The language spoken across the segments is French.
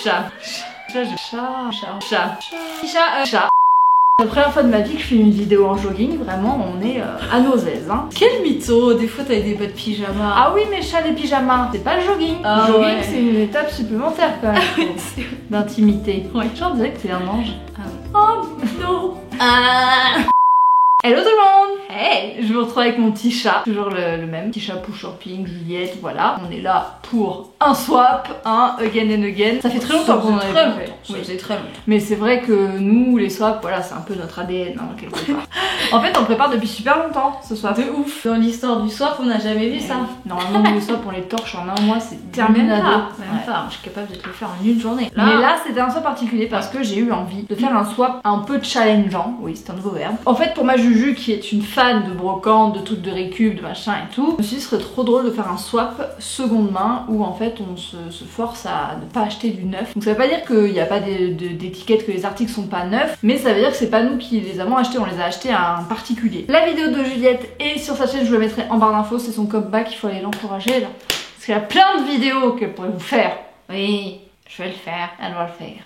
chat. Chat. C'est la première fois de ma vie que je fais une vidéo en jogging, vraiment on est à nos aises. Hein. Quel mytho, des fois t'avais des bas de pyjama. Ah oui mais chat les pyjamas, c'est pas le jogging. Ah le jogging ouais. c'est une étape supplémentaire quand même d'intimité. Ouais. J'en disais que t'es un ange. Oh non. Hello tout le monde. Hey. Je vous retrouve avec mon petit chat, toujours le même, petit chat push shopping, Juliette, voilà. On est là pour un swap, un again and again. Ça fait très longtemps qu'on en avait pas fait. Ça faisait très longtemps. Mais c'est vrai que nous, les swaps, voilà, c'est un peu notre ADN, hein, quelque part. En fait, on prépare depuis super longtemps, ce swap. De ouf. Dans l'histoire du swap, on n'a jamais vu ça. Normalement, les swaps, on les torche en un mois, c'est Même terminado. pas. Je suis capable de te le faire en une journée. Mais là, c'était un swap particulier parce que j'ai eu envie de faire un swap un peu challengeant. Oui, c'est un nouveau verbe. En fait, pour ma Juju, qui est une fan de brocante, de trucs de récup, de machin et tout, je me suis dit, ce serait trop drôle de faire un swap seconde main où en fait, on se force à ne pas acheter du neuf. Donc ça veut pas dire qu'il n'y a pas d'étiquette, que les articles sont pas neufs, mais ça veut dire que c'est pas nous qui les avons achetés, on les a achetés à un particulier. La vidéo de Juliette est sur sa chaîne, je vous la mettrai en barre d'infos, c'est son comeback, il faut aller l'encourager là. Parce qu'il y a plein de vidéos qu'elle pourrait vous faire. Oui, je vais le faire. Elle va le faire.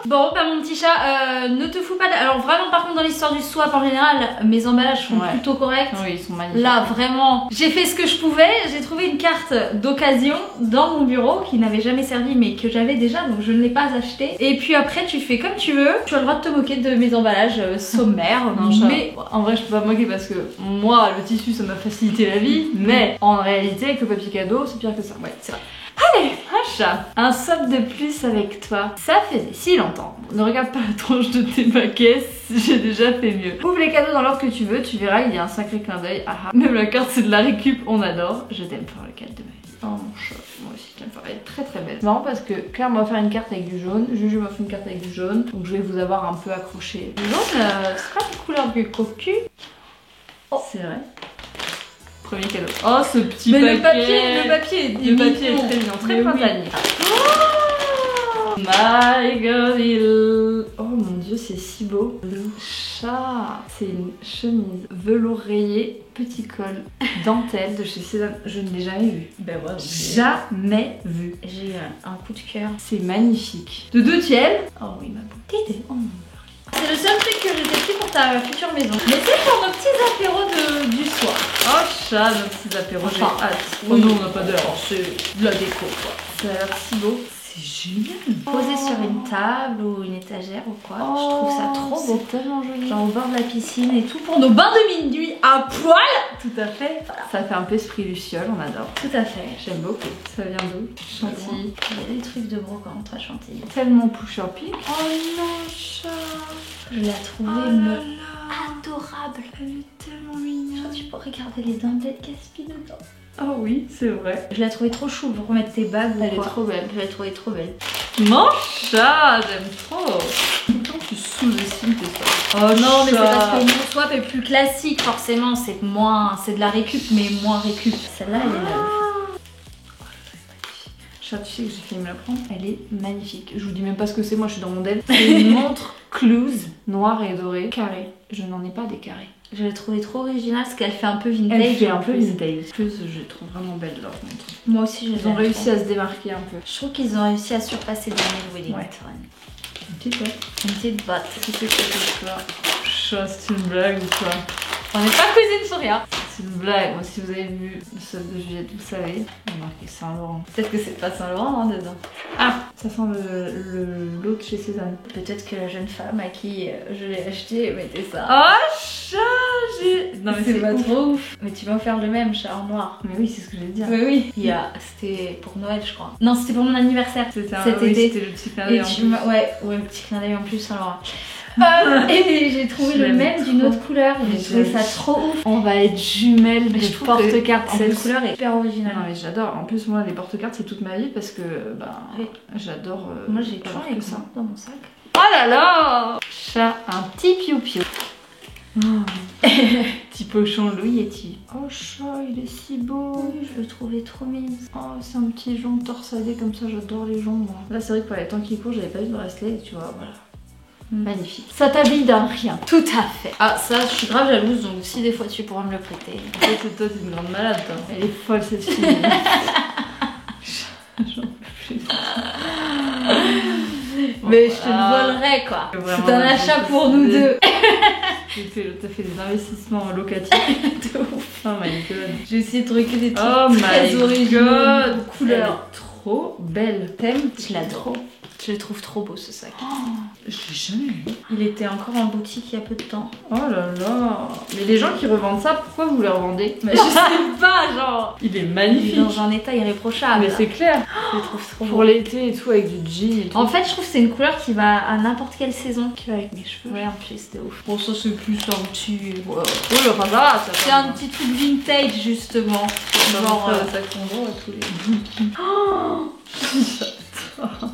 Bon, bah mon petit chat, ne te fous pas de... Alors vraiment, par contre, dans l'histoire du swap en général, mes emballages sont plutôt corrects. Oui, ils sont magnifiques. Là, vraiment, j'ai fait ce que je pouvais. J'ai trouvé une carte d'occasion dans mon bureau qui n'avait jamais servi, mais que j'avais déjà, donc je ne l'ai pas achetée. Et puis après, tu fais comme tu veux. Tu as le droit de te moquer de mes emballages sommaires. Non, mais en vrai, je peux pas me moquer parce que moi, le tissu, ça m'a facilité la vie. Mais en réalité, avec le papier cadeau, c'est pire que ça. Ouais, c'est vrai. Allez, un chat, un swap de plus avec toi. Ça faisait si longtemps. Ne regarde pas la tranche de tes paquets, j'ai déjà fait mieux. Ouvre les cadeaux dans l'ordre que tu veux, tu verras, il y a un sacré clin d'œil. Ah, même la carte, c'est de la récup, on adore. Je t'aime faire le cadre de ma vie. Oh mon chat, moi aussi je t'aime faire. Elle est très très belle. C'est marrant parce que Claire m'a offert une carte avec du jaune, Juju m'a fait une carte avec du jaune, donc je vais vous avoir un peu accroché. Le jaune, c'est pas les couleurs du cocu. Oh, c'est vrai. Premier cadeau. Oh, ce petit paquet. Le papier est très mignon, très printanier. Oh my god, oh mon dieu, c'est si beau. Le chat, c'est une chemise velours rayé, petit col, dentelle de chez Cézanne. Je ne l'ai jamais vu. Ben ouais, jamais vu. J'ai eu un coup de cœur. C'est magnifique. De 2 tiels. Oh oui, ma beauté. Oh. C'est le seul truc que je t'ai pris pour ta future maison. Mais c'est pour nos petits apéros du soir. Oh chat, nos petits apéros, j'ai hâte. Oh non, on n'a pas d'heure, c'est de la déco quoi. Ça a l'air si beau. C'est génial. Posé sur une table ou une étagère ou quoi. Je trouve ça trop beau. C'est tellement joli. Genre au bord de la piscine et tout pour nos bains de minuit à poil. Tout à fait. Voilà. Ça fait un peu esprit luciole, on adore. Tout à fait. J'aime beaucoup. Ça vient d'où? Chantilly. Il y a des trucs de brocante à Chantilly. Tellement push shopping. Oh non, chat. Je l'ai trouvée adorable. Elle est tellement mignonne. Tu peux regarder les dentelles Gatsby dedans. Oh oui, c'est vrai. Je l'ai trouvée trop chou pour remettre tes bagues ou Elle quoi. est trop belle. Je l'ai trouvée trop belle. Mon chat, j'aime trop. Pourtant tu sous-estimes tes soins. Oh non, mais c'est parce que mon swap est plus classique, forcément. C'est de la récup, mais moins récup. Celle-là, elle est neuve. Chat, tu sais que j'ai failli me la prendre. Elle est magnifique. Je vous dis même pas ce que c'est, moi je suis dans mon dev. C'est une montre Cluse, noire et dorée, carrée. Je n'en ai pas des carrés. Je l'ai trouvée trop originale parce qu'elle fait un peu vintage. Elle fait un peu vintage. Plus, je les trouve vraiment belle leur montre. Moi aussi, Ils ont réussi à se démarquer un peu. Je trouve qu'ils ont réussi à surpasser Daniel Wellington. Ouais. Une petite boîte. Une petite botte. Qu'est-ce que c'est ça? Chat, c'est une blague ou quoi? On n'est pas cousines sur rien. C'est une blague. Moi, si vous avez vu celle de Juliette, vous savez. Il y a marqué Saint-Laurent. Peut-être que c'est pas Saint-Laurent hein, dedans. Ah, ça sent l'autre chez Cézanne. Peut-être que la jeune femme à qui je l'ai acheté mettait ça. Oh, chat, j'ai... Non mais c'est pas trop ouf. Mais tu vas faire le même chat en noir. Mais oui, c'est ce que je vais dire. Oui, oui. C'était pour Noël, je crois. Non, c'était pour mon anniversaire. C'était été. C'était le petit clin d'œil en plus. Ouais, le petit clin d'œil en plus alors. Et j'ai trouvé le même d'une autre couleur. J'ai trouvé ça trop ouf. On va être jumelles de porte-cartes. Cette couleur est hyper originale. Non mais j'adore. En plus moi les porte-cartes c'est toute ma vie parce que Oui. j'adore. Moi j'ai toujours avec ça dans mon sac. Oh là là. Chat, un petit piou-piou. Petit pochon Louis Yeti. Oh chat, il est si beau. Oui, je le trouvais trop mignon. Oh, c'est un petit jonc torsadé comme ça, j'adore les joncs moi. Là c'est vrai que pour les temps qui courent j'avais pas eu de bracelet, tu vois, voilà. Magnifique. Ça t'habille d'un rien. Tout à fait. Ah ça, je suis grave jalouse, donc si des fois tu pourras me le prêter. En fait, toi t'es une grande malade toi. Elle est folle cette fille. J'en peux plus. Mais je te le volerai quoi. C'est un achat pour nous deux. T'as fait des investissements locatifs. De ouf. Oh my god. J'ai essayé de trouver que des trucs très originaux, de couleurs. Trop belle. T'aimes? Je l'adore. Je le trouve trop beau ce sac. Je l'ai jamais vu. Il était encore en boutique il y a peu de temps. Oh là là. Mais les gens qui revendent ça, pourquoi vous les revendez? Mais je sais pas, genre. Il est Il est magnifique. dans un état irréprochable. Mais c'est clair. Je le trouve trop beau. Pour l'été et tout, avec du jean et tout. En fait, je trouve que c'est une couleur qui va à n'importe quelle saison. Qui va avec mes cheveux. Ouais, en plus, c'est ouf. Bon, ça, c'est plus un petit. Oui, enfin ça va, ça C'est va. un petit truc vintage, justement. Genre, Genre. ça condor et tous les.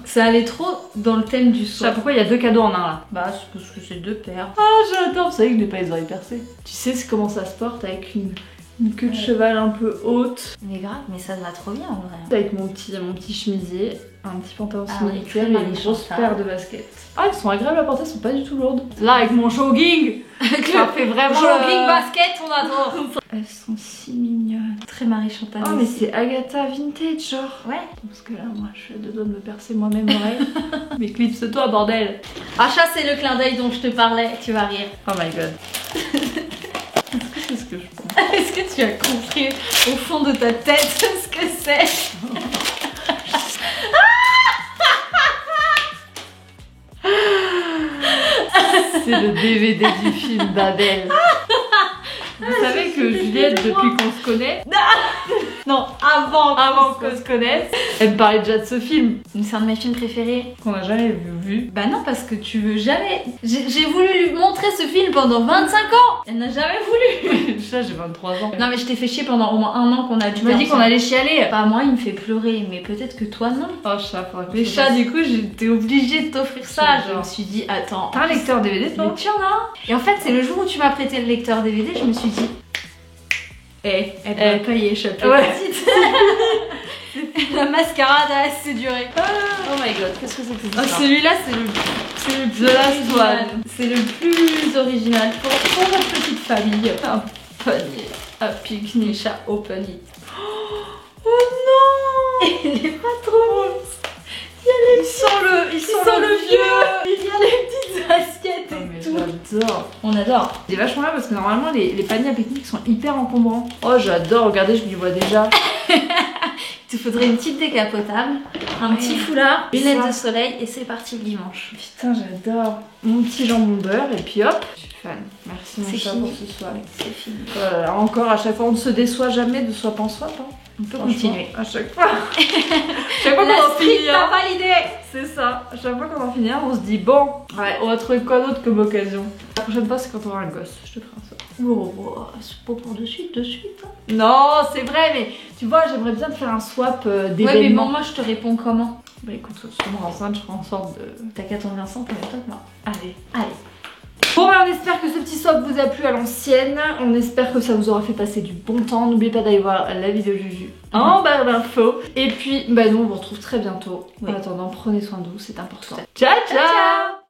Ça allait trop dans le thème du Ça, soir. pourquoi il y a 2 cadeaux en un là? Bah, c'est parce que c'est deux paires. Ah, j'adore. Vous savez que je n'ai pas les oreilles percées. Tu sais comment ça se porte avec une queue de cheval un peu haute. Mais grave, mais ça va trop bien en vrai. Avec mon petit chemisier, un petit pantalon Ah oui, militaire très et une grosse Marie-Chantal. paire de baskets. Ah, elles sont agréables à porter, elles sont pas du tout lourdes. Là, avec mon jogging, ça fait vraiment Jogging le- basket, on adore. Elles sont si mignonnes. Très Marie-Chantal. Ah, mais aussi. c'est Agatha vintage, genre. Ouais. Parce que là, moi, je suis à 2 doigts de me percer moi-même l'oreille. Mais clipse-toi, bordel. Achat, c'est le clin d'œil dont je te parlais. Tu vas rire. Oh my god. C'est ce que je pense. Est-ce que tu as compris au fond de ta tête ce que c'est? C'est le DVD du film d'Adèle. Vous savez que Juliette, depuis qu'on se connaît, Non, avant qu'on se connaisse, elle me parlait déjà de ce film C'est un de mes films préférés. qu'on n'a jamais vu. Bah non, parce que tu veux jamais. J'ai voulu lui montrer ce film pendant 25 ans. Elle n'a jamais voulu. Ça, j'ai 23 ans. Non, mais je t'ai fait chier pendant au moins un an qu'on a Tu m'as dit qu'on allait chialer. Bah, moi, il me fait pleurer, mais peut-être que toi, non. Oh, chat, faudrait que Mais je chat, fasse. du coup, j'étais obligée de t'offrir ça. Je J'adore. me suis dit, attends. T'as un lecteur DVD, toi? Mais tu en as un. Et en fait, c'est le jour où tu m'as prêté le lecteur DVD, je me suis dit. Elle va pas y échapper. Ouais. Petite. La mascarade a assez duré. Oh my god, qu'est-ce que c'est que ça? Celui-là, c'est le plus The Last original. One. C'est le plus original pour notre petite famille. Un panier à pique-nique. Chat open it. Oh non! Il est pas trop beau. Ils sont le vieux! Il y a les petites assiettes Oh, et mais tout. j'adore! On adore. C'est vachement bien parce que normalement les paniers à pique-nique sont hyper encombrants. Oh, j'adore, regardez, je m'y vois déjà. Il te faudrait une petite décapotable, un petit foulard, lunettes de soleil et c'est parti le dimanche. Putain, j'adore. Mon petit jambon beurre et puis hop, je suis fan. Merci mon C'est chat fini. pour ce soir. C'est fini. Oh là là, encore à chaque fois, on ne se déçoit jamais de swap en swap. Hein. On peut Franchement, continuer. À chaque fois. chaque fois La qu'on en street finit n'a un, validé. c'est ça. À chaque fois qu'on en finit un, on se dit bon, ouais, on va trouver quoi d'autre comme occasion. La prochaine fois, c'est quand on aura un gosse. Je te ferai un swap. Oh, c'est pas pour de suite. Hein. Non, c'est vrai, mais tu vois, j'aimerais bien te faire un swap Ouais, mais d'événements. bon, moi je te réponds comment? Bah écoute, si tu me rends enceinte, je ferai en sorte de... T'as qu'à tomber enceinte en même temps que moi. Allez. Allez. Bon bah on espère que ce petit swap vous a plu à l'ancienne. On espère que ça vous aura fait passer du bon temps. N'oubliez pas d'aller voir la vidéo Juju en barre d'infos. Et puis bah nous on vous retrouve très bientôt. Oui. En attendant, prenez soin de vous, c'est important. Ciao ciao.